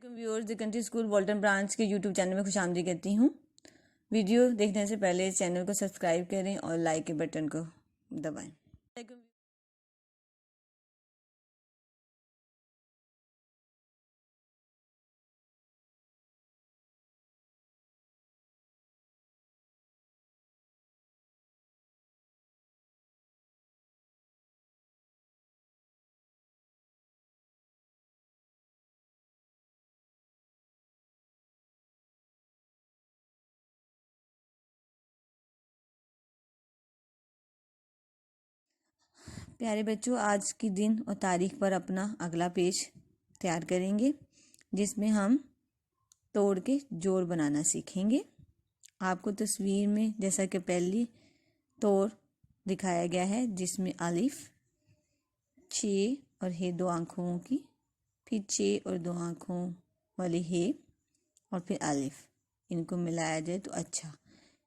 Viewers, the country school वॉल्टन branch के YouTube channel में खुशामदीद कहती हूँ। वीडियो देखने से पहले इस चैनल को सब्सक्राइब करें और लाइक के बटन को दबाएं। प्यारे बच्चों, आज की दिन और तारीख पर अपना अगला पेज तैयार करेंगे, जिसमें हम तोड़ के जोड़ बनाना सीखेंगे। आपको तस्वीर में जैसा कि पहली तोड़ दिखाया गया है, जिसमें अलिफ, छे और हे दो आँखों की, फिर छे और दो आँखों वाली हे और फिर अलिफ, इनको मिलाया जाए तो अच्छा।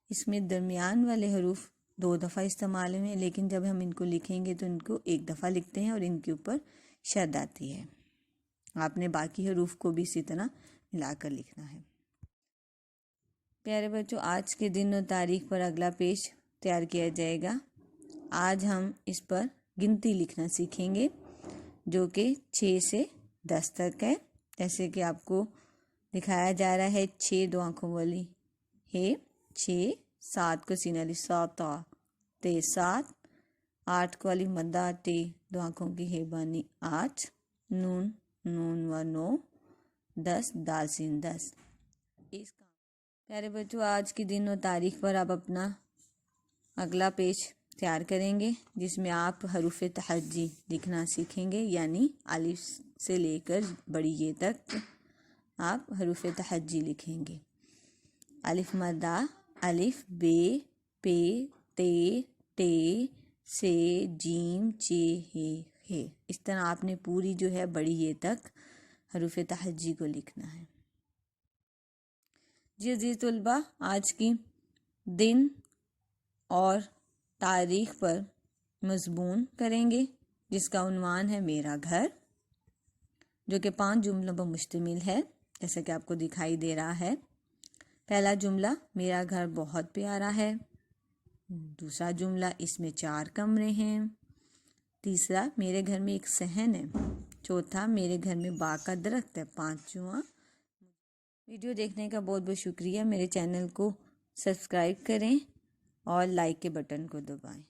इसमें दरमियान वाले हरूफ 2 दफ़ा इस्तेमाल हुए, लेकिन जब हम इनको लिखेंगे तो इनको 1 दफ़ा लिखते हैं और इनके ऊपर शद आती है। आपने बाकी हरूफ को भी इसी तरह मिलाकर लिखना है। प्यारे बच्चों, आज के दिन और तारीख पर अगला पेज तैयार किया जाएगा। आज हम इस पर गिनती लिखना सीखेंगे, जो कि 6 से 10 तक है। जैसे कि आपको दिखाया जा रहा है, 6 दो आँखों वाली हे 6, 7 को सीना ली 7 ते 7, 8 को वाली मद्दा टे दो आँखों की हे बानी 8, नून नून व 9, 10 दाल सीन 10। इसका प्यारे बच्चों, आज के दिन और तारीख पर आप अपना अगला पेज तैयार करेंगे, जिसमें आप हरूफ तहज्जी लिखना सीखेंगे, यानी अलिफ से लेकर बड़ी ये तक आप हरूफ तहज्जी लिखेंगे। अलिफ मद्दा, अलिफ बे पे ते टे से जीम चे हे। इस तरह आपने पूरी जो है बड़ी ये तक हरूफ तहज्जी को लिखना है। जी अजीज तलबा, आज की दिन और तारीख पर मज़मून करेंगे, जिसका उन्वान है मेरा घर, जो कि 5 जुमलों पर मुश्तमिल है, जैसा कि आपको दिखाई दे रहा है। पहला जुमला, मेरा घर बहुत प्यारा है। दूसरा जुमला, इसमें 4 कमरे हैं। तीसरा, मेरे घर में एक सहन है। चौथा, मेरे घर में बाग का दरख्त है। 5वां। वीडियो देखने का बहुत बहुत शुक्रिया। मेरे चैनल को सब्सक्राइब करें और लाइक के बटन को दबाएं।